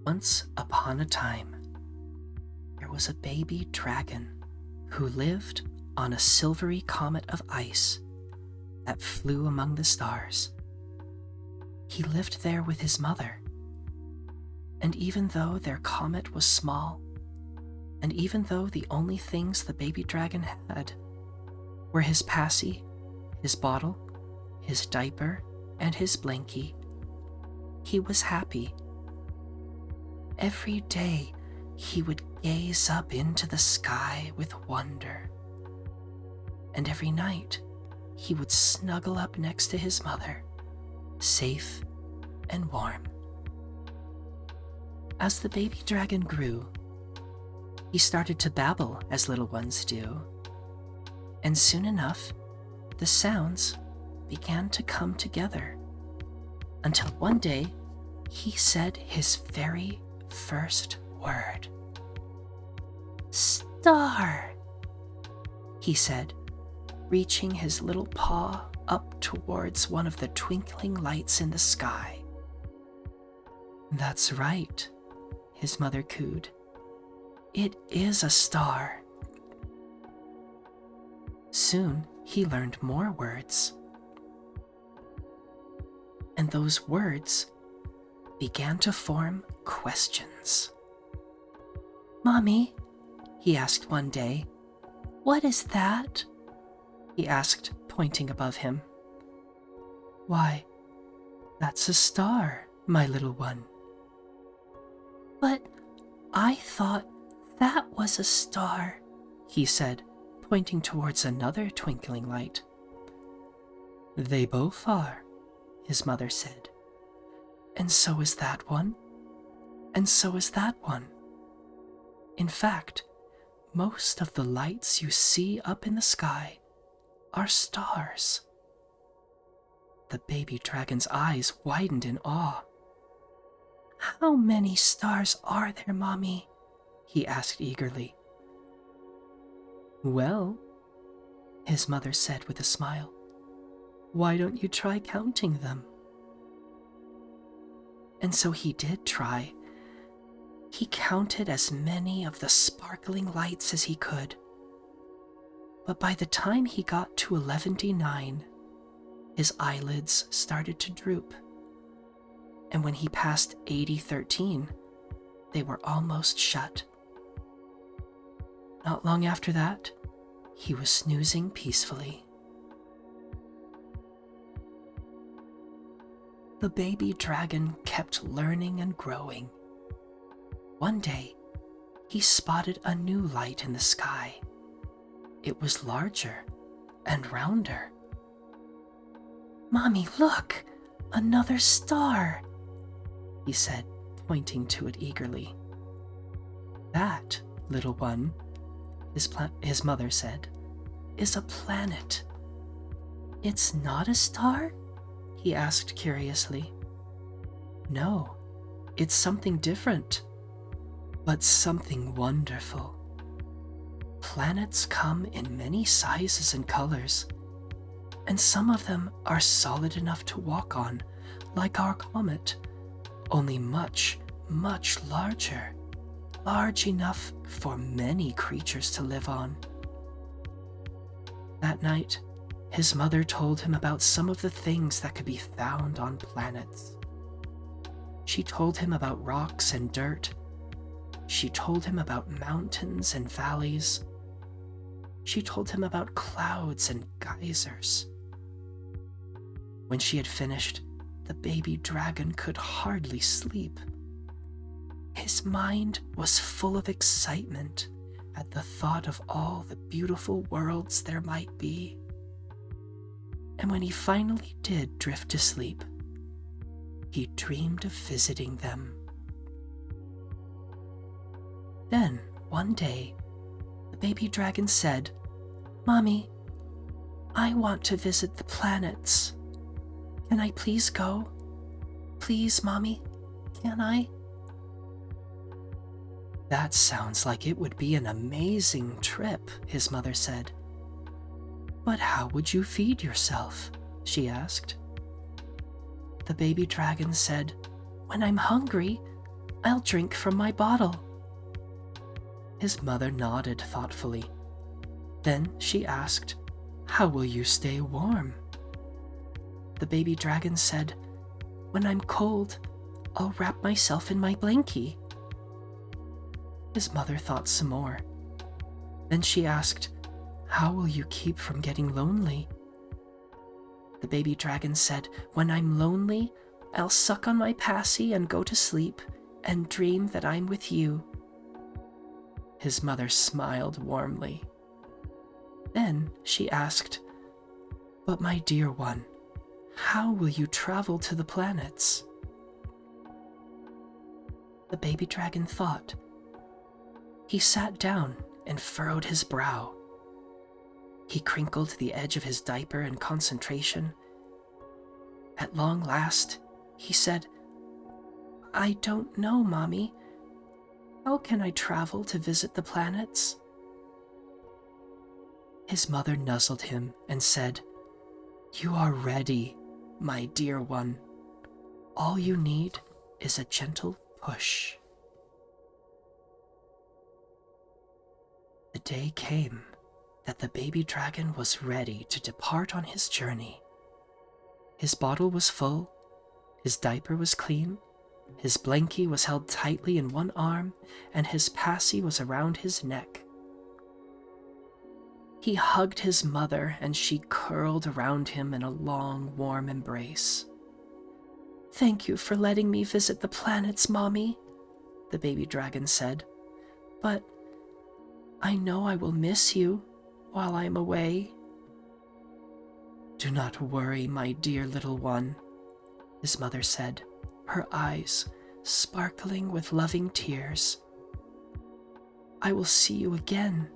Once upon a time, there was a baby dragon who lived on a silvery comet of ice that flew among the stars. He lived there with his mother, and even though their comet was small, and even though the only things the baby dragon had were his passy, his bottle, his diaper, and his blankie, he was happy. Every day, he would gaze up into the sky with wonder. And every night, he would snuggle up next to his mother, safe and warm. As the baby dragon grew, he started to babble as little ones do. And soon enough, the sounds began to come together, until one day, he said his very first word. "Star," he said, reaching his little paw up towards one of the twinkling lights in the sky. "That's right," his mother cooed. "It is a star." Soon he learned more words. And those words began to form questions. "Mommy," he asked one day, "what is that?" he asked, pointing above him. "Why, that's a star, my little one." "But I thought that was a star," he said, pointing towards another twinkling light. "They both are," his mother said. "And so is that one, and so is that one. In fact, most of the lights you see up in the sky are stars." The baby dragon's eyes widened in awe. "How many stars are there, Mommy?" he asked eagerly. "Well," his mother said with a smile, "why don't you try counting them?" And so he did try. He counted as many of the sparkling lights as he could. But by the time he got to 11:9, his eyelids started to droop. And when he passed 80:13, they were almost shut. Not long after that, he was snoozing peacefully. The baby dragon kept learning and growing. One day, he spotted a new light in the sky. It was larger and rounder. "Mommy, look! Another star!" he said, pointing to it eagerly. "That, little one," his mother said, "is a planet." "It's not a star?" he asked curiously. "No, it's something different, but something wonderful. Planets come in many sizes and colors, and some of them are solid enough to walk on, like our comet, only much, much larger, large enough for many creatures to live on." That night, his mother told him about some of the things that could be found on planets. She told him about rocks and dirt. She told him about mountains and valleys. She told him about clouds and geysers. When she had finished, the baby dragon could hardly sleep. His mind was full of excitement at the thought of all the beautiful worlds there might be. And when he finally did drift to sleep, he dreamed of visiting them. Then, one day, the baby dragon said, "Mommy, I want to visit the planets. Can I please go? Please, Mommy, can I?" "That sounds like it would be an amazing trip," his mother said. "But how would you feed yourself?" she asked. The baby dragon said, "When I'm hungry, I'll drink from my bottle." His mother nodded thoughtfully. Then she asked, "How will you stay warm?" The baby dragon said, "When I'm cold, I'll wrap myself in my blankie." His mother thought some more. Then she asked, "How will you keep from getting lonely?" The baby dragon said, "When I'm lonely, I'll suck on my passy and go to sleep and dream that I'm with you." His mother smiled warmly. Then she asked, "But my dear one, how will you travel to the planets?" The baby dragon thought. He sat down and furrowed his brow. He crinkled the edge of his diaper in concentration. At long last, he said, "I don't know, Mommy. How can I travel to visit the planets?" His mother nuzzled him and said, "You are ready, my dear one. All you need is a gentle push." The day came that the baby dragon was ready to depart on his journey. His bottle was full, his diaper was clean, his blankie was held tightly in one arm, and his passy was around his neck. He hugged his mother, and she curled around him in a long, warm embrace. "Thank you for letting me visit the planets, Mommy," the baby dragon said. "But I know I will miss you while I'm away." "Do not worry, my dear little one," his mother said, her eyes sparkling with loving tears. "I will see you again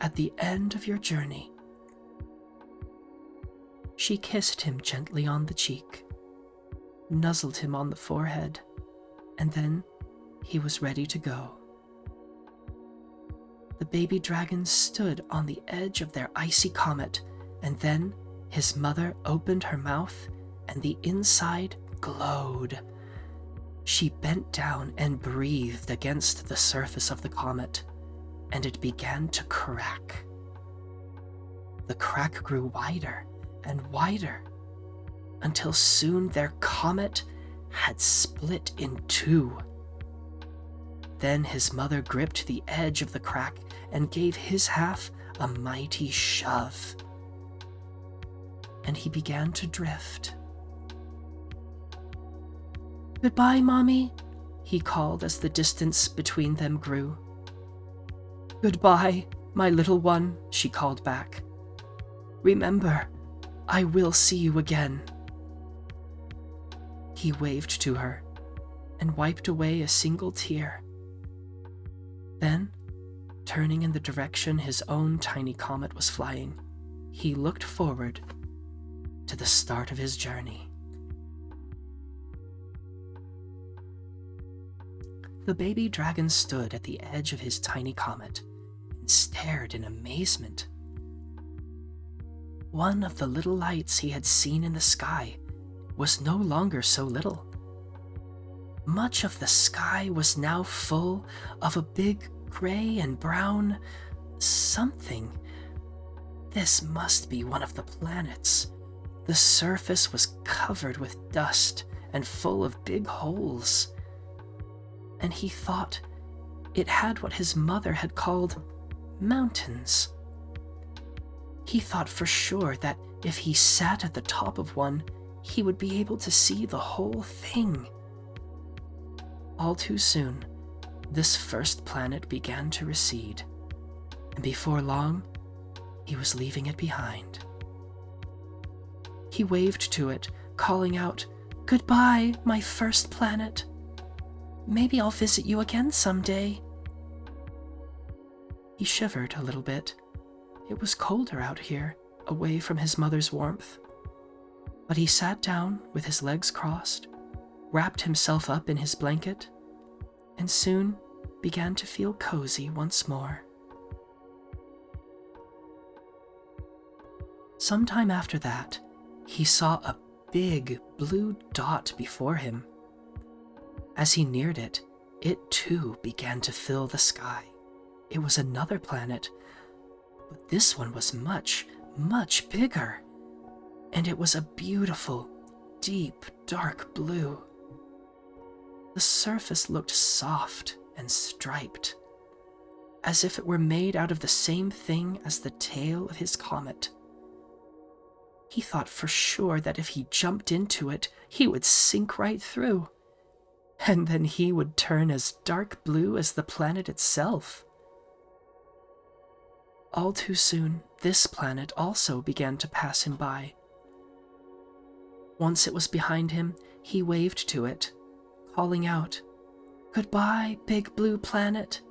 at the end of your journey." She kissed him gently on the cheek, nuzzled him on the forehead, and then he was ready to go. The baby dragon stood on the edge of their icy comet, and then his mother opened her mouth and the inside glowed. She bent down and breathed against the surface of the comet, and it began to crack. The crack grew wider and wider, until soon their comet had split in two. Then his mother gripped the edge of the crack and gave his half a mighty shove, and he began to drift. "Goodbye, Mommy," he called as the distance between them grew. "Goodbye, my little one," she called back. "Remember, I will see you again." He waved to her and wiped away a single tear. Then, turning in the direction his own tiny comet was flying, he looked forward to the start of his journey. The baby dragon stood at the edge of his tiny comet and stared in amazement. One of the little lights he had seen in the sky was no longer so little. Much of the sky was now full of a big gray and brown something. This must be one of the planets. The surface was covered with dust and full of big holes. And he thought it had what his mother had called mountains. He thought for sure that if he sat at the top of one, he would be able to see the whole thing. All too soon, this first planet began to recede, and before long, he was leaving it behind. He waved to it, calling out, "Goodbye, my first planet. Maybe I'll visit you again someday." He shivered a little bit. It was colder out here, away from his mother's warmth. But he sat down with his legs crossed, wrapped himself up in his blanket, and soon began to feel cozy once more. Sometime after that, he saw a big blue dot before him. As he neared it, It too began to fill the sky. It was another planet, but this one was much, much bigger, and it was a beautiful, deep, dark blue. The surface looked soft and striped, as if it were made out of the same thing as the tail of his comet. He thought for sure that if he jumped into it, he would sink right through, and then he would turn as dark blue as the planet itself. All too soon, this planet also began to pass him by. Once it was behind him, he waved to it, calling out, "Goodbye, big blue planet.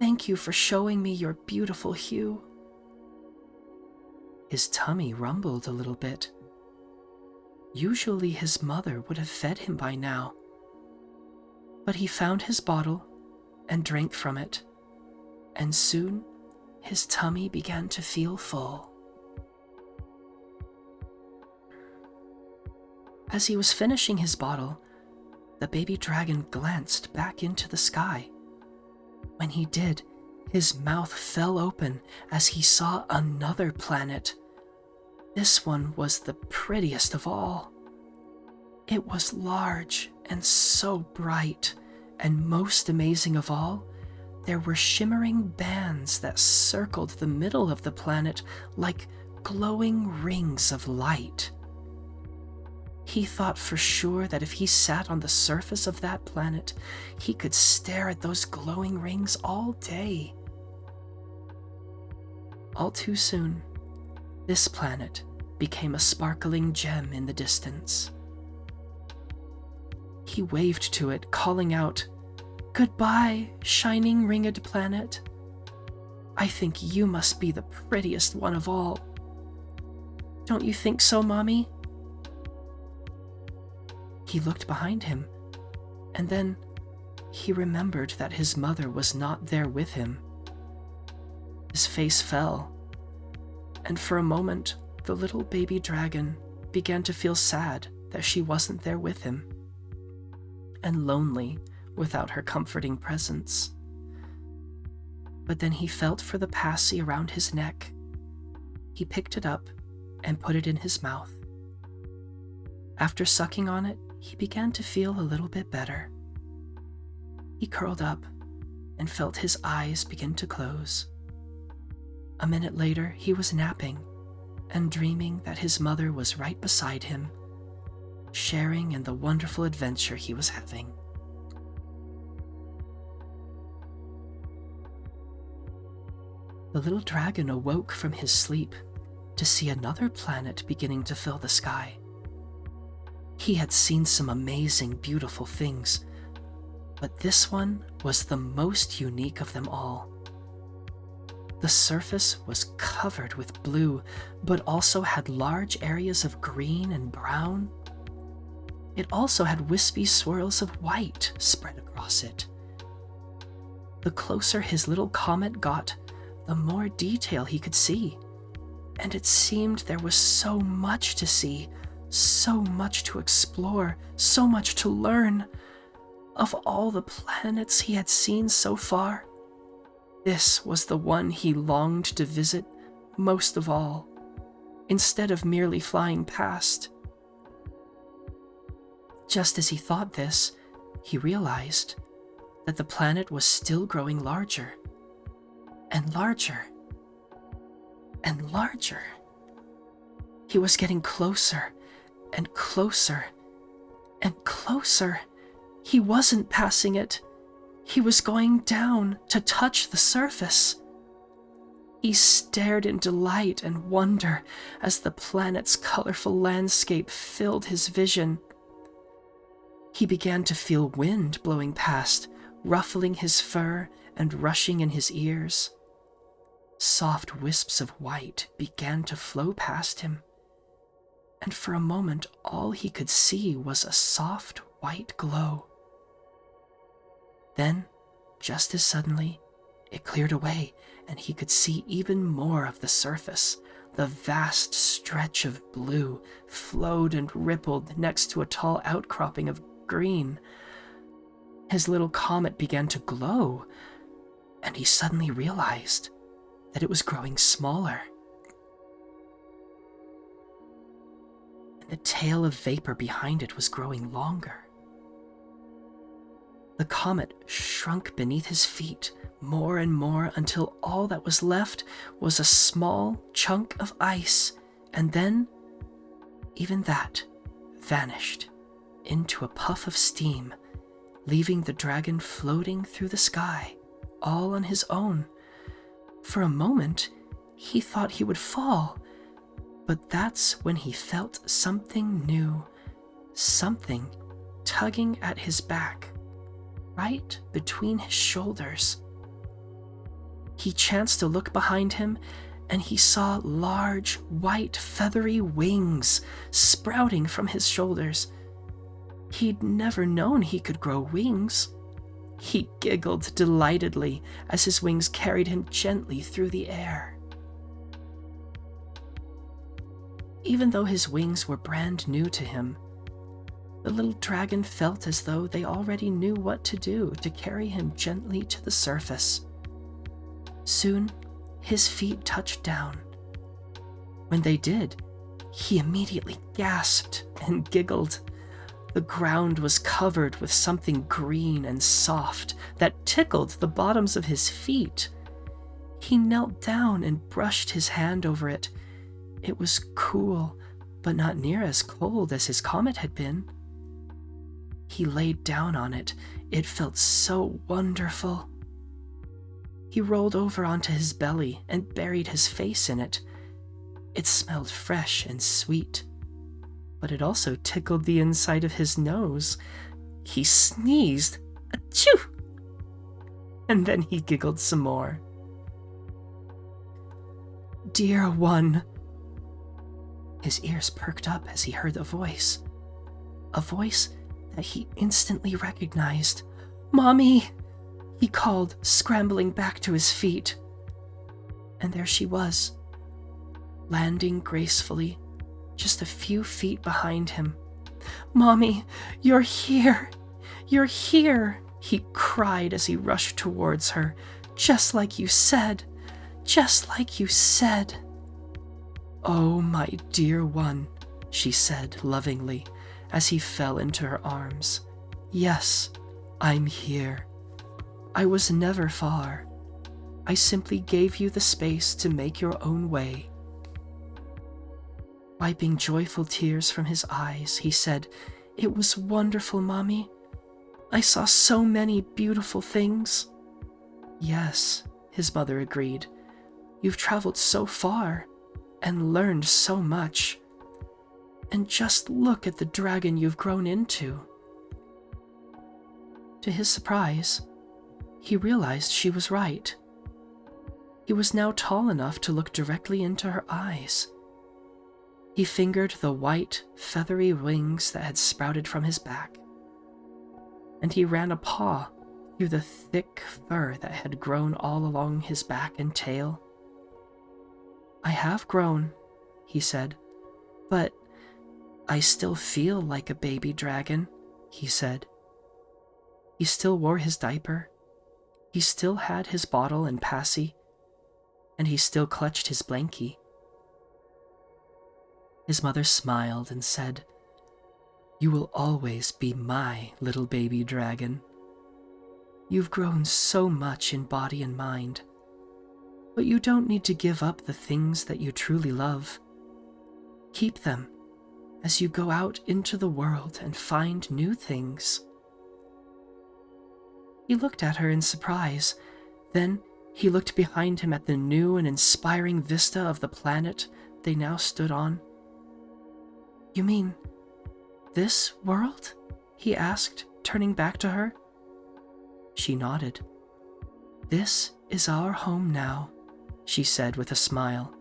Thank you for showing me your beautiful hue." His tummy rumbled a little bit. Usually his mother would have fed him by now, but he found his bottle and drank from it, and soon his tummy began to feel full. As he was finishing his bottle, the baby dragon glanced back into the sky. When he did, his mouth fell open as he saw another planet. This one was the prettiest of all. It was large and so bright, and most amazing of all, there were shimmering bands that circled the middle of the planet like glowing rings of light. He thought for sure that if he sat on the surface of that planet, he could stare at those glowing rings all day. All too soon, this planet became a sparkling gem in the distance. He waved to it, calling out, "Goodbye, shining ringed planet. I think you must be the prettiest one of all. Don't you think so, Mommy?" He looked behind him, and then he remembered that his mother was not there with him. His face fell, and for a moment the little baby dragon began to feel sad that she wasn't there with him, and lonely without her comforting presence. But then he felt for the passy around his neck. He picked it up and put it in his mouth. After sucking on it, he began to feel a little bit better. He curled up and felt his eyes begin to close. A minute later, he was napping and dreaming that his mother was right beside him, sharing in the wonderful adventure he was having. The little dragon awoke from his sleep to see another planet beginning to fill the sky. He had seen some amazing, beautiful things, but this one was the most unique of them all. The surface was covered with blue, but also had large areas of green and brown. It also had wispy swirls of white spread across it. The closer his little comet got, the more detail he could see, and it seemed there was so much to see, so much to explore, so much to learn. Of all the planets he had seen so far, this was the one he longed to visit most of all, instead of merely flying past. Just as he thought this, he realized that the planet was still growing larger, and larger, and larger. He was getting closer, and closer, and closer. He wasn't passing it. He was going down to touch the surface. He stared in delight and wonder as the planet's colorful landscape filled his vision. He began to feel wind blowing past, ruffling his fur and rushing in his ears. Soft wisps of white began to flow past him, and for a moment all he could see was a soft white glow. Then, just as suddenly, it cleared away, and he could see even more of the surface. The vast stretch of blue flowed and rippled next to a tall outcropping of green. His little comet began to glow, and he suddenly realized that it was growing smaller. And the tail of vapor behind it was growing longer. The comet shrunk beneath his feet more and more until all that was left was a small chunk of ice, and then even that vanished into a puff of steam, leaving the dragon floating through the sky all on his own. For a moment, he thought he would fall, but that's when he felt something new, something tugging at his back, right between his shoulders. He chanced to look behind him, and he saw large, white, feathery wings sprouting from his shoulders. He'd never known he could grow wings. He giggled delightedly as his wings carried him gently through the air. Even though his wings were brand new to him, the little dragon felt as though they already knew what to do to carry him gently to the surface. Soon, his feet touched down. When they did, he immediately gasped and giggled. The ground was covered with something green and soft that tickled the bottoms of his feet. He knelt down and brushed his hand over it. It was cool, but not near as cold as his comet had been. He laid down on it. It felt so wonderful. He rolled over onto his belly and buried his face in it. It smelled fresh and sweet, but it also tickled the inside of his nose. He sneezed, achoo! And then he giggled some more. "Dear one." His ears perked up as he heard a voice that he instantly recognized. "Mommy!" he called, scrambling back to his feet. And there she was, landing gracefully, just a few feet behind him. "Mommy, you're here! You're here!" he cried as he rushed towards her. "Just like you said! Just like you said!" "Oh, my dear one," she said lovingly as he fell into her arms. "Yes, I'm here. I was never far. I simply gave you the space to make your own way." Wiping joyful tears from his eyes, he said, "It was wonderful, Mommy. I saw so many beautiful things." "Yes," his mother agreed. "You've traveled so far and learned so much. And just look at the dragon you've grown into." To his surprise, he realized she was right. He was now tall enough to look directly into her eyes. He fingered the white, feathery wings that had sprouted from his back, and he ran a paw through the thick fur that had grown all along his back and tail. "I have grown," he said, "but I still feel like a baby dragon," he said. He still wore his diaper. He still had his bottle and passy, and he still clutched his blankie. His mother smiled and said, "You will always be my little baby dragon. You've grown so much in body and mind, but you don't need to give up the things that you truly love. Keep them as you go out into the world and find new things." He looked at her in surprise. Then he looked behind him at the new and inspiring vista of the planet they now stood on. "You mean this world?" he asked, turning back to her. She nodded. "This is our home now," she said with a smile.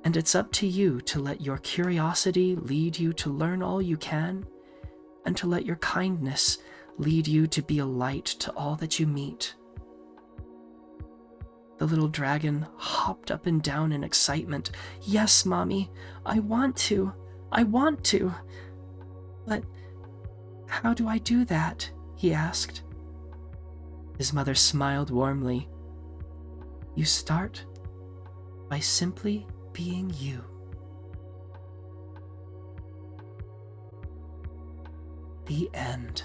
"And it's up to you to let your curiosity lead you to learn all you can, and to let your kindness lead you to be a light to all that you meet." The little dragon hopped up and down in excitement. "Yes, Mommy, I want to. I want to. But how do I do that?" he asked. His mother smiled warmly. You start by simply being you. The end.